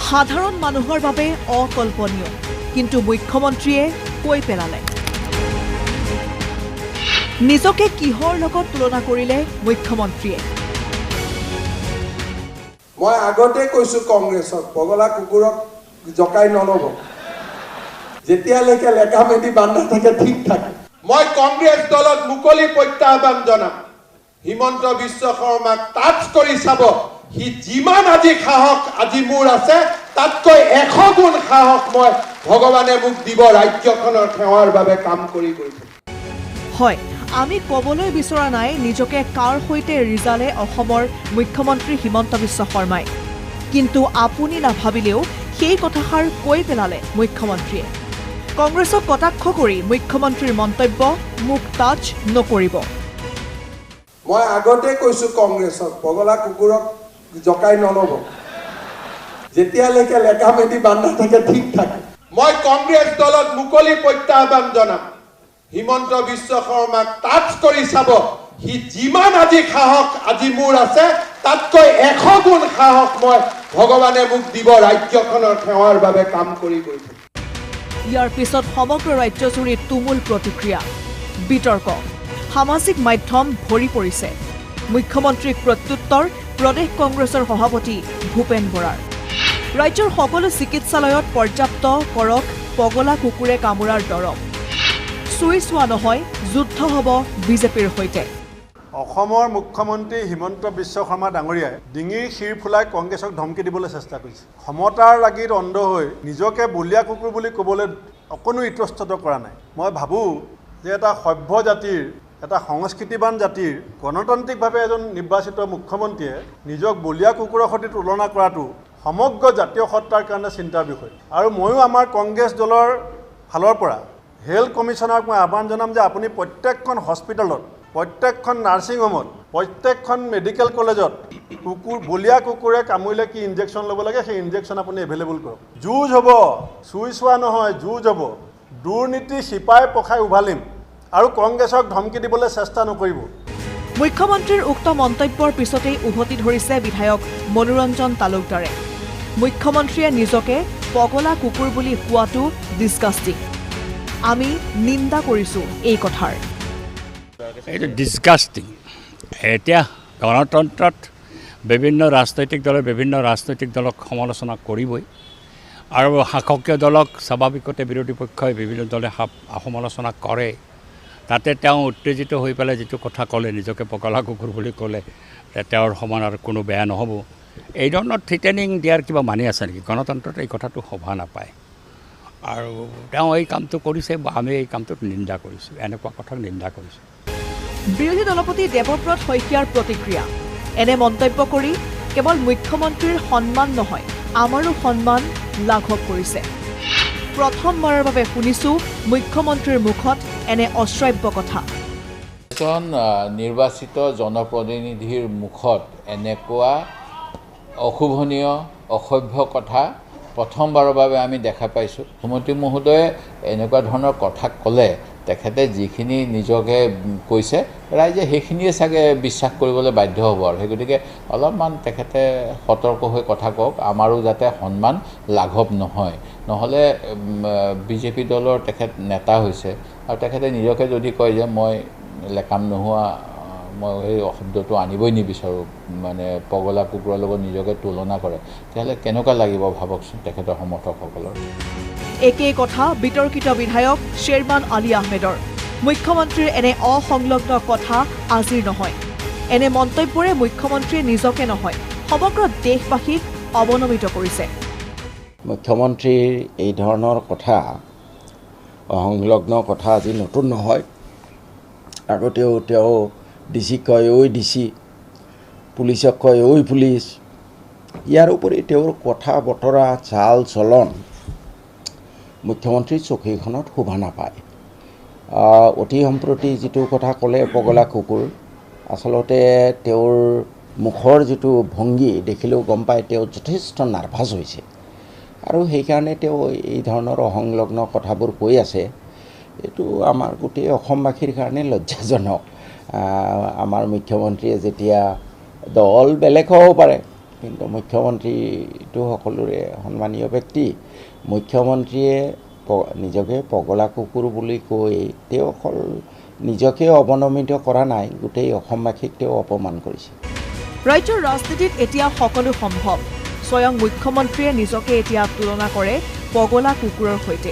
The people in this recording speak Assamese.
সাধাৰণ মানুহৰ বাবে অকল্পনীয়, কিন্তু মুখ্যমন্ত্ৰীয়ে কৈ পেলালে। নিজকে কিহৰ লগত তুলনা কৰিলে মুখ্যমন্ত্ৰীয়ে? মই আগতে কৈছো কংগ্ৰেছক পগলা কুকুৰক জকাই নলব, যেতিয়ালৈকে লেকামেদি বান্ধা থাকে ঠিক থাকে। মই কংগ্ৰেছ দলত মুকলি প্ৰত্যাহ্বান জনাম, হিমন্ত বিশ্ব শৰ্মাক টাচ কৰি চাব। সি যিমান আজি সাহস আজি মোৰ আছে, তাতকৈ 100 গুণ সাহস মই ভগৱানে মোক দিব ৰাজ্যখনৰ সেৱাৰ বাবে কাম কৰি গৈছে। হয়, আমি ক'বলৈ বিচৰা নাই নিজকে কাৰ সৈতে ৰিজালে অসমৰ মুখ্যমন্ত্ৰী হিমন্ত বিশ্ব শৰ্মাই, কিন্তু আপুনি নাভাবিলেও সেই কথাষাৰ কৈ পেলালে মুখ্যমন্ত্ৰীয়ে। কংগ্ৰেছক কটাক্ষ কৰি মুখ্যমন্ত্ৰীৰ মন্তব্য, মোক টাচ নকৰিব। মই আগতে কৈছো কংগ্ৰেছক পগলা কুকুৰক জকাই নলব, যেতিয়ালৈকে লেকামেদি বান্ধা থাকে ঠিক থাকে। মই কংগ্ৰেছ দলত মুকলি প্ৰত্যাহ্বান জনাম, হিমন্ত বিশ্ব শৰ্মাক টাচ কৰি চাব। সি যিমান আজি সাহস আজি মোৰ আছে, তাতকৈ 100 গুণ সাহস মই ভগৱানে মোক দিব ৰাজ্যখনৰ সেৱাৰ বাবে কাম কৰি গৈছে। ইয়াৰ পিছত সমগ্ৰ ৰাজ্যজুৰি তুমুল প্ৰতিক্ৰিয়া, বিতৰ্ক, সামাজিক মাধ্যম ভৰি পৰিছে। মুখ্যমন্ত্ৰীক প্ৰত্যুত্তৰ প্ৰদেশ কংগ্ৰেছৰ সভাপতি ভূপেন বৰাৰ। ৰাজ্যৰ সকলো চিকিৎসালয়ত পৰ্যাপ্ত কৰক পগলা কুকুৰে কামোৰাৰ দৰৱ। চুই চোৱা নহয়, যুদ্ধ হ'ব বিজেপিৰ সৈতে। অসমৰ মুখ্যমন্ত্ৰী হিমন্ত বিশ্ব শৰ্মা ডাঙৰীয়াই ডিঙিৰ শিৰ ফুলাই কংগ্ৰেছক ধমকি দিবলৈ চেষ্টা কৰিছে। ক্ষমতাৰ লাগীত অন্ধ হৈ নিজকে বলীয়া কুকুৰ বুলি ক'বলৈ অকণো ইতস্তত কৰা নাই। মই ভাবোঁ যে এটা সভ্য জাতিৰ, এটা সংস্কৃতিবান জাতিৰ গণতান্ত্ৰিকভাৱে এজন নিৰ্বাচিত মুখ্যমন্ত্ৰীয়ে নিজক বলীয়া কুকুৰৰ সৈতে তুলনা কৰাটো সমগ্ৰ জাতীয় সত্তাৰ কাৰণে চিন্তাৰ বিষয়। আৰু ময়ো আমাৰ কংগ্ৰেছ দলৰ ফালৰ পৰা হেল্থ কমিশ্যনাৰক মই আহ্বান জনাম যে আপুনি প্ৰত্যেকখন হস্পিটেলত, প্ৰত্যেকখন নাৰ্ছিং হোমত, প্ৰত্যেকখন মেডিকেল কলেজত বলীয়া কুকুৰে কামুৰিলে কি ইনজেকশ্যন ল'ব লাগে সেই ইনজেকশ্যন আপুনি এভেইলেবল কৰক। যুঁজ হ'ব, চুই চোৱা নহয়, যুঁজ হ'ব। দুৰ্নীতি চিপাই পখাই উভালিম আৰু কংগ্ৰেছক ধমকি দিবলৈ চেষ্টা নকৰিব। মুখ্যমন্ত্ৰীৰ উক্ত মন্তব্যৰ পিছতেই উভতি ধৰিছে বিধায়ক মনোৰঞ্জন তালুকদাৰে। মুখ্যমন্ত্ৰীয়ে নিজকে পগলা কুকুৰ বুলি কোৱাটো ডিছকাষ্টিং। আমি নিন্দা কৰিছোঁ এই কথাৰ। এইটো ডিছকাষ্টিং। এতিয়া গণতন্ত্ৰত বিভিন্ন ৰাজনৈতিক দলক সমালোচনা কৰিবই, আৰু শাসকীয় দলক স্বাভাৱিকতে বিৰোধী পক্ষই বিভিন্ন দলে সমালোচনা কৰে। তাতে তেওঁ উত্তেজিত হৈ পেলাই যিটো কথা ক'লে, নিজকে পগলা কুকুৰ বুলি ক'লে, তেওঁৰ সমান আৰু কোনো বেয়া নহ'ব। এই ধৰণৰ থ্ৰিটেনিং দিয়াৰ কিবা মানি আছে নেকি? গণতন্ত্ৰত এই কথাটো শোভা নাপায়। আৰু তেওঁ এই কামটো কৰিছে, বা আমি এই কামটোত নিন্দা কৰিছোঁ, এনেকুৱা কথাক নিন্দা কৰিছোঁ। বিৰোধী দলপতি দেৱব্ৰত শইকীয়াৰ প্ৰতিক্ৰিয়া। এনে মন্তব্য কৰি কেৱল মুখ্যমন্ত্ৰীৰ সন্মান নহয়, আমাৰো সন্মান লাঘৱ কৰিছে। প্ৰথমবাৰৰ বাবে শুনিছোঁ মুখ্যমন্ত্ৰীৰ মুখত এনে অশ্ৰাব্য কথা। এজন নিৰ্বাচিত জনপ্ৰতিনিধিৰ মুখত এনেকুৱা অশোভনীয়, অসভ্য কথা প্ৰথমবাৰৰ বাবে আমি দেখা পাইছোঁ। মুখ্যমন্ত্ৰী মহোদয়ে এনেকুৱা ধৰণৰ কথা ক'লে তেখেতে যিখিনি নিজকে কৈছে, ৰাইজে সেইখিনিয়ে চাগে বিশ্বাস কৰিবলৈ বাধ্য হ'ব। আৰু সেই গতিকে অলপমান তেখেতে সতৰ্ক হৈ কথা কওক, আমাৰো যাতে সন্মান লাঘৱ নহয়। নহ'লে বিজেপি দলৰ তেখেত নেতা হৈছে, আৰু তেখেতে নিজকে যদি কয় যে মই লেকাম নোহোৱা, মই সেই শব্দটো আনিবই নিবিচাৰোঁ, মানে পগলা কুকুৰৰ লগত নিজকে তুলনা কৰে, তেতিয়াহ'লে কেনেকুৱা লাগিব ভাবকচোন তেখেতৰ সমৰ্থকসকলৰ। একেই কথা বিতৰ্কিত বিধায়ক শ্বেৰমান আলী আহমেদৰ। মুখ্যমন্ত্ৰীৰ এনে অসংলগ্ন কথা আজিৰ নহয়। এনে মন্তব্যৰে মুখ্যমন্ত্ৰীয়ে নিজকে নহয়, সমগ্ৰ দেশবাসীক অৱনমিত কৰিছে। মুখ্যমন্ত্ৰীৰ এই ধৰণৰ কথা, অসংলগ্ন কথা আজি নতুন নহয়। আগতেও তেওঁ ডিচিক কয় ঐ ডিচি, পুলিচক কয় ঐ পুলিচ। ইয়াৰ উপৰি তেওঁৰ কথা বতৰা, চাল চলন মুখ্যমন্ত্ৰীৰ চকীখনত শোভা নাপায়। অতি সম্প্ৰতি যিটো কথা ক'লে পগলা কুকুৰ, আচলতে তেওঁৰ মুখৰ যিটো ভংগী দেখিলেও গম পায় তেওঁ যথেষ্ট নাৰ্ভাছ হৈছে, আৰু সেইকাৰণে তেওঁ এই ধৰণৰ অসংলগ্ন কথাবোৰ কৈ আছে। এইটো আমাৰ গোটেই অসমবাসীৰ কাৰণে লজ্জাজনক। আমাৰ মুখ্যমন্ত্ৰীয়ে যেতিয়া দল বেলেগ হ'ব পাৰে, কিন্তু মুখ্যমন্ত্ৰীটো সকলোৰে সন্মানীয় ব্যক্তি মুখ্যমন্ত্ৰীয়ে নিজকে পগলা কুকুৰ বুলি কৈ তেওঁ অকল নিজকে অৱনমিত কৰা নাই গোটেই অসমবাসীক তেওঁ অপমান কৰিছে ৰাজ্যৰ ৰাজনীতিত এতিয়া সকলো সম্ভৱ স্বয়ং মুখ্যমন্ত্ৰীয়ে নিজকে এতিয়া তুলনা কৰে পগলা কুকুৰৰ সৈতে